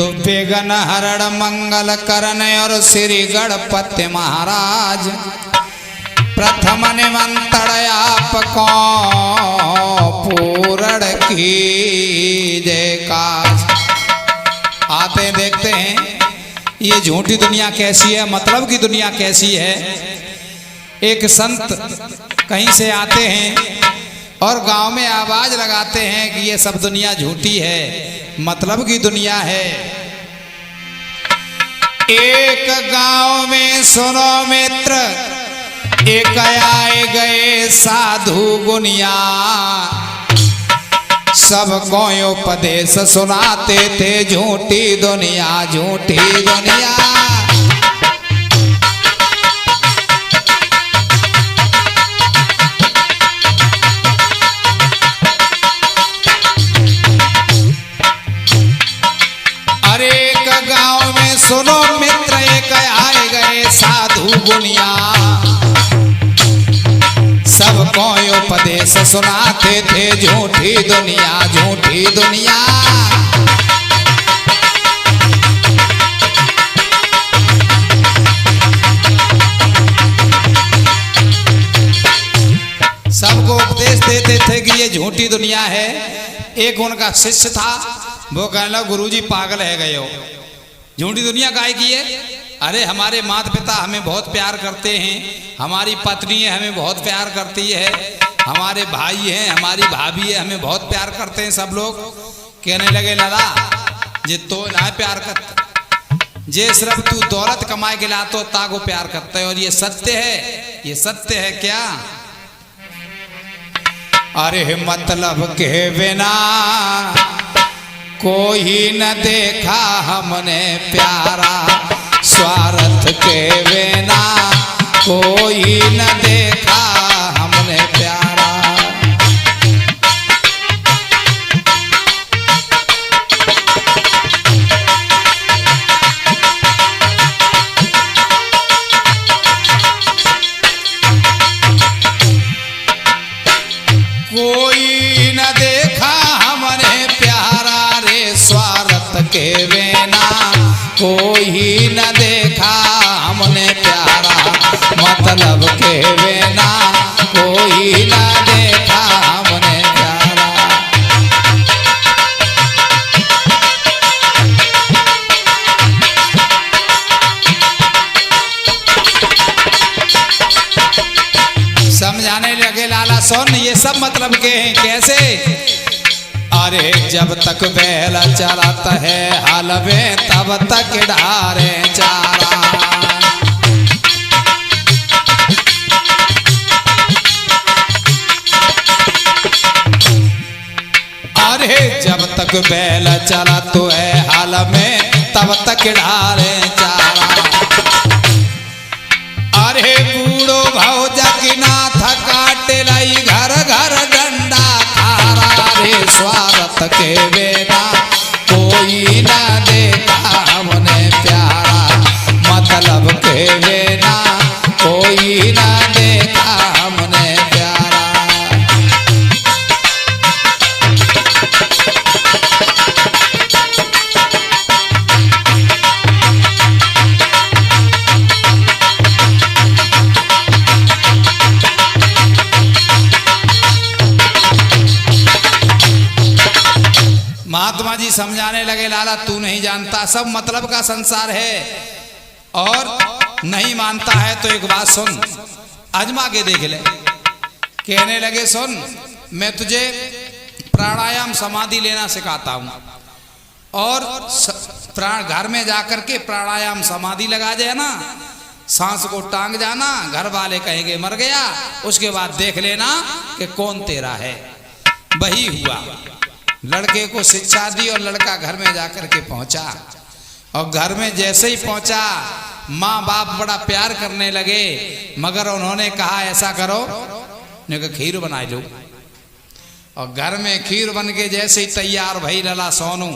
तो बेगन हरण मंगल करण और श्री गणपति महाराज प्रथम निमंत्रण आपको पूर्ण की जयकाज। आते हैं देखते हैं ये झूठी दुनिया कैसी है, मतलब की दुनिया कैसी है। एक संत कहीं से आते हैं और गांव में आवाज लगाते हैं कि ये सब दुनिया झूठी है, मतलब की दुनिया है। एक गांव में सुनो मित्र, एक आए गए साधु गुनिया, सबको उपदेश सुनाते थे झूठी दुनिया, झूठी दुनिया। सुनो मित्र, एक आए गए साधु गुनिया, सबको उपदेश सुनाते थे झूठी दुनिया, झूठी दुनिया। सबको उपदेश देते थे कि ये झूठी दुनिया है। एक उनका शिष्य था, वो कहने लगा गुरुजी पागल है गए हो, झूठी दुनिया काहे की है? अरे हमारे माता पिता हमें बहुत प्यार करते हैं, हमारी पत्नी है हमें बहुत प्यार करती है, हमारे भाई हैं, हमारी भाभी है, हमें बहुत प्यार करते हैं सब लोग। कहने लगे लाला जे तो ना प्यार करते, जे सिर्फ तू दौलत कमाए के लातो ताको प्यार करते है, और ये सत्य है, ये सत्य है क्या? अरे मतलब के बिना कोई न देखा हमने प्यारा, स्वार्थ के बिना कोई न देखा हमने प्यारा। कोई न देखा हमने प्यारा रे, स्वार्थ के बिना कोई न देखा हमने प्यारा, मतलब के बिना कोई न देखा हमने प्यारा। समझाने लगे लाला सुन, ये सब मतलब के हैं कैसे? अरे जब तक बैल चलाता है हाल में तब तक ढारे चारा, अरे जब तक बैल चला तो है हाल में तब तक ढारे चारा। अरे बूढ़ो भौजा की नाथ काटे लाई घर घर डंडा खारा रे, स्वार्थ के बिना कोई न देखा हमने प्यारा, मतलब के बिना कोई न देखा हमने प्यारा। महात्मा जी समझाने लगे लाला तू नहीं जानता, सब मतलब का संसार है, और नहीं मानता है तो एक बात सुन, आजमा के देख ले। कहने लगे सुन, मैं तुझे प्राणायाम समाधि लेना सिखाता हूँ, और घर में जाकर के प्राणायाम समाधि लगा जाना, सांस को टांग जाना, घर वाले कहेंगे मर गया, उसके बाद देख लेना कि कौन तेरा है। वही हुआ, लड़के को शिक्षा दी और लड़का घर में जाकर के पहुंचा, और घर में जैसे ही पहुंचा माँ बाप बड़ा प्यार करने लगे, मगर उन्होंने कहा ऐसा करो, उन्होंने कहा खीर बना लो, और घर में खीर बन के जैसे ही तैयार भई लला सोनू,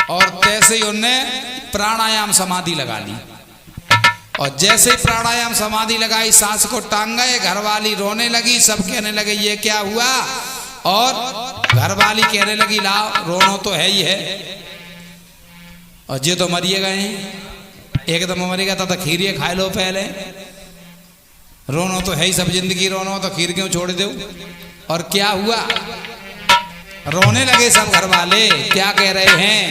और तैसे ही उनने प्राणायाम समाधि लगा ली, और जैसे ही प्राणायाम समाधि लगाई सांस को टांग गए, घरवाली रोने लगी, सब कहने लगे ये क्या हुआ, और घरवाली कहने लगी लाओ रोनो तो है ही है, और जे तो मरिए गए हैं, एकदम मरेगा तो खीरिए खा लो पहले। रोनो तो है ही सब जिंदगी, रोनो तो खीर क्यों छोड़ दो। और क्या हुआ, रोने लगे सब घर वाले। क्या कह रहे हैं,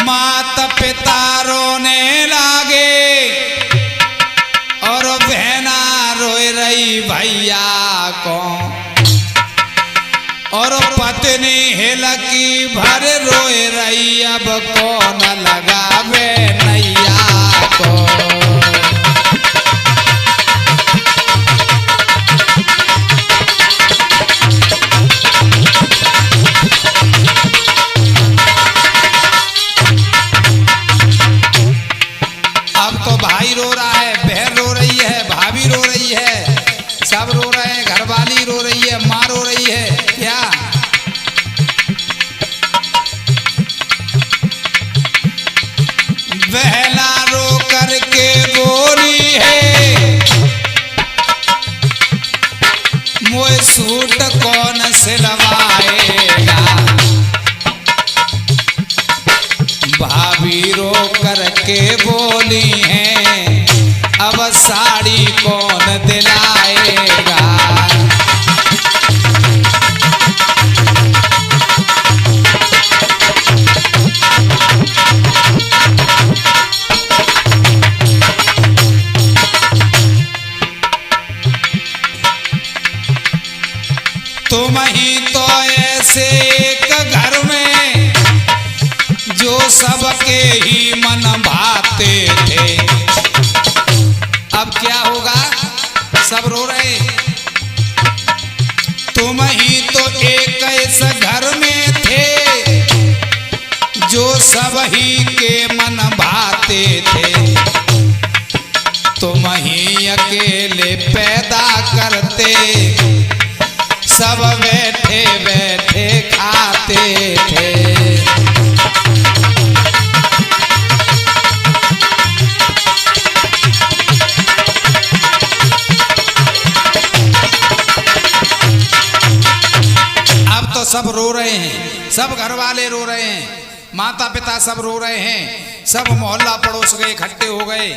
माता पिता रोने लागे और बहना रोए रही भैया को, और पत्नी हिलकी भर रोए रही अब कौन लगावे नैया को। अब तो भाई रो रहा है, बहन रो रही है, भाभी रो रही है, सब रो रहे हैं, घरवाली रो रही है, माँ रो रही है। क्या बहना रो करके बोली है, मोए सूट कौन सिलवाएगा। भाभी रो करके बोली है, अब साड़ी कौन दिलाएगा। तुम ही तो ऐसे एक घर में जो सबके ही मन भाते थे। अब क्या होगा, सब रो रहे। तुम ही तो एक ऐसे घर में थे जो सब ही के मन भाते थे। तुम ही अकेले पैदा करते, सब बैठे बैठे खाते थे। अब तो सब रो रहे हैं, सब घर वाले रो रहे हैं, माता पिता सब रो रहे हैं, सब मोहल्ला पड़ोस गए, इकट्ठे हो गए।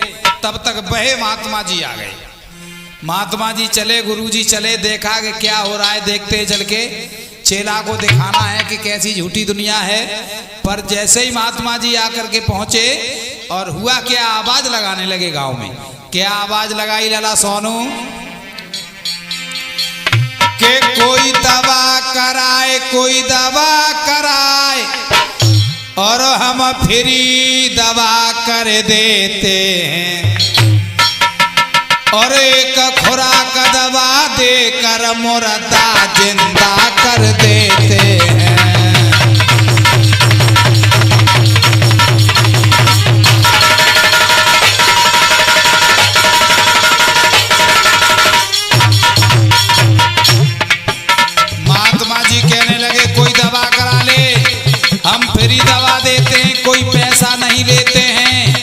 तब तक बहे महात्मा जी आ गए। महात्मा जी चले, गुरुजी चले, देखा कि क्या हो रहा है, देखते चल के चेला को दिखाना है कि कैसी झूठी दुनिया है। पर जैसे ही महात्मा जी आकर के पहुंचे और हुआ क्या, आवाज लगाने लगे गांव में। क्या आवाज लगाई लाला सोनू, कि कोई दवा कराए, कोई दवा कराए, और हम फ्री दवा कर देते हैं, और एक खुराक दवा देकर मुर्दा जिंदा कर देते हैं। महात्मा जी कहने लगे कोई दवा करा ले, हम फ्री दवा देते हैं, कोई पैसा नहीं लेते हैं,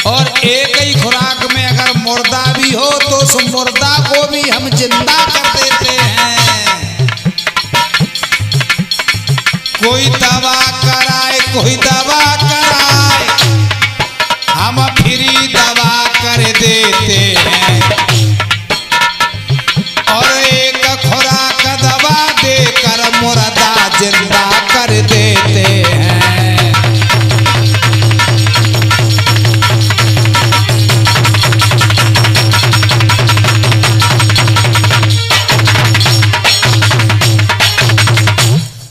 और एक ही खुराक में अगर मुर्दा भी हो तो उस मुर्दा को भी हम जिंदा कर देते हैं। कोई दवा कराए, कोई दवा कराए, हम फ्री दवा कर देते हैं, और एक खुराक दवा देकर मुर्दा जिंदा कर देते हैं।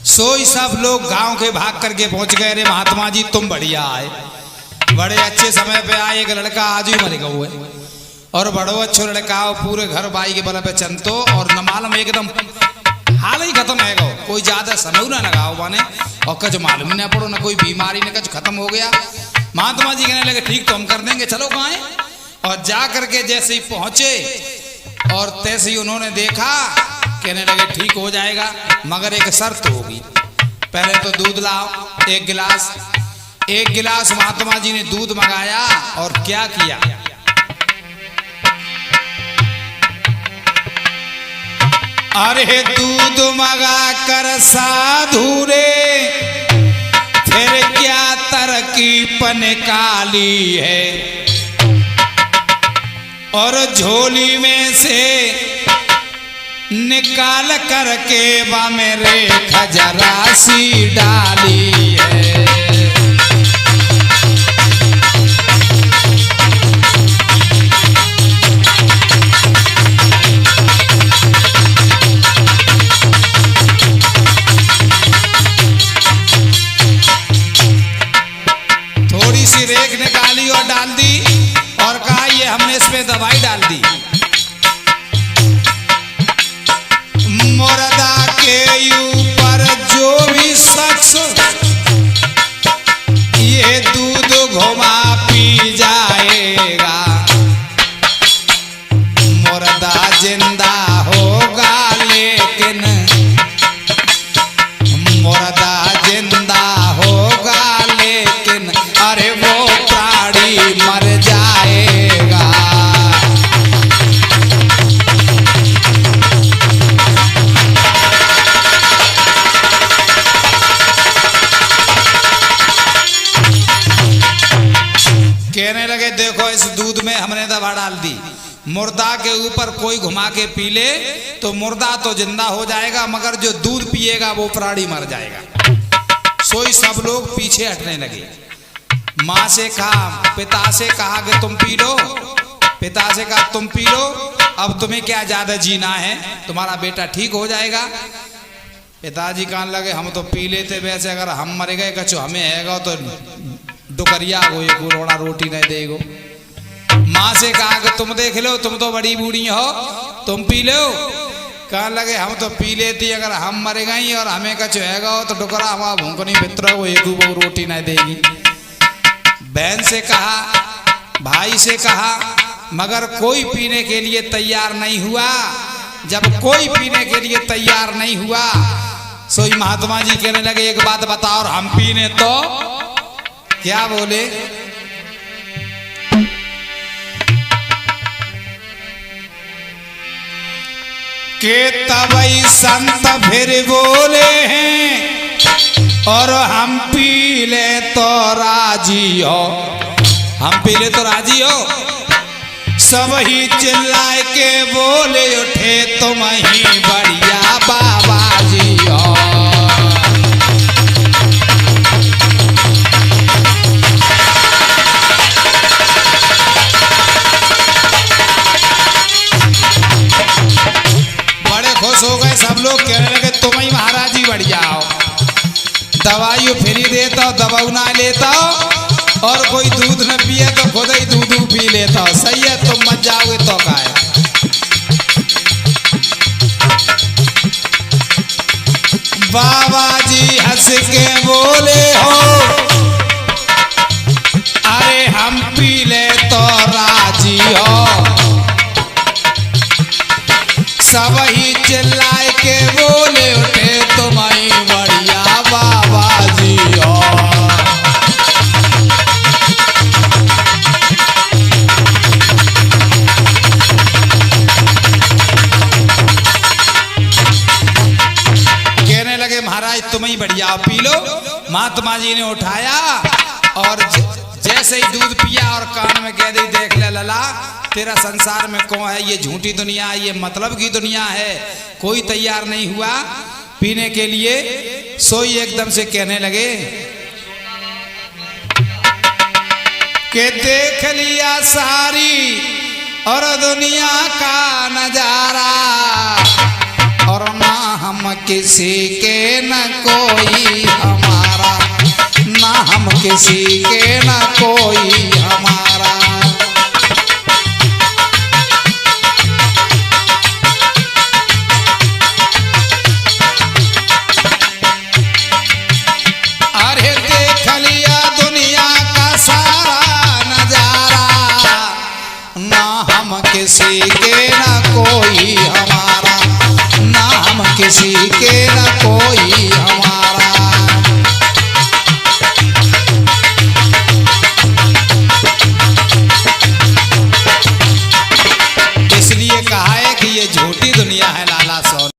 सोई सब लोग गांव के भाग करके पहुंच गए। रे महात्मा जी तुम बढ़िया आए, बड़े अच्छे समय पे आए। एक लड़का आज ही मर गए और बड़ो अच्छो लड़का हो, पूरे घर बाई के बल पे चंतो, और न मालूम एकदम हाल ही खत्म है गो, कोई ज्यादा समय ना लगाओ माने, और कुछ मालूम ना पड़ो, ना कोई बीमारी ना कुछ खत्म हो गया। महात्मा जी कहने लगे ठीक तो हम कर देंगे, चलो गाँव। और जा करके जैसे ही पहुंचे और तैसे ही उन्होंने देखा, कहने लगे ठीक हो जाएगा, मगर एक शर्त होगी, पहले तो दूध लाओ एक गिलास। एक गिलास महात्मा जी ने दूध मंगाया और क्या किया, अरे दूध मंगा कर साधु रे निकाली है और झोली में से निकाल करके बा मेरे खजरासी डाली है। थोड़ी सी रेख निकाली और डाल दी और कहा ये हमने इसमें दवाई डाल दी। मुर्दा के ऊपर जो भी शख्स ये दूध घुमा पी जाएगा मुर्दा जिंदा होगा, लेकिन मुर्दा जिंदा होगा लेकिन अरे वो प्राणी मर जाएगा। कहने लगे देखो इस दूध में हमने दवा डाल दी, मुर्दा के ऊपर कोई घुमा के पी ले तो मुर्दा तो जिंदा हो जाएगा मगर जो दूध पिएगा वो प्राणी मर जाएगा। सोई सब लोग पीछे हटने लगे। माँ से कहा, पिता से कहा कि तुम पी लो, पिता से कहा तुम पी लो, अब तुम्हें क्या ज्यादा जीना है, तुम्हारा बेटा ठीक हो जाएगा। पिताजी कहने लगे हम तो पी लेते, वैसे अगर हम मर गए कचो हमें हैगा तो डुकरिया को एक रोड़ा रोटी नहीं देगो। माँ से कहा कि तुम देख लो, तुम तो बड़ी बूढ़ी हो, तुम पी लो। कहने लगे हम तो पी लेती, अगर हम मर गई और हमें कछ हैगा तो डुकरा हमारा भूखनी मित्र को एक रोटी नहीं देगी। बहन से कहा, भाई से कहा, मगर कोई पीने के लिए तैयार नहीं हुआ। जब कोई पीने के लिए तैयार नहीं हुआ सोई महात्मा जी कहने लगे एक बात बताओ, और हम पीने तो क्या बोले? के तबई संत फिर बोले हैं और हम पी ले तो राजी हो, हम पी ले तो राजी हो। सब ही चिल्लाए के बोले उठे तुम ही बढ़िया बाबा जी हो। खुश हो गए सब लोग, कहने लगे तुम ही महाराज जी बढ़िया हो, दवाई फ्री देता हो, दवाई ना लेता हो और कोई दूध न पिए तो खुद ही दूध पी लेता हो। सही है, तुम मत जाओगे तो का है। बाबा जी हंस के बोले हो अरे हम पी ले तो राजी हो। सब ही चिल्लाए के बोले उठे तुम्हारी बढ़िया बाबा जी हो। कहने लगे महाराज तुम ही बढ़िया पी लो। महात्मा जी ने उठाया और जैसे ही दूध पिया और कान में कह दी देख ले लला तेरा संसार में कौन है, ये झूठी दुनिया, ये मतलब की दुनिया है। कोई तैयार नहीं हुआ पीने के लिए। सोई एकदम से कहने लगे कि देख लिया सारी और दुनिया का नजारा और ना हम किसी के न कोई हमारा, ना हम किसी के न कोई हमारा। किसी के ना कोई हमारा, ना हम किसी के ना कोई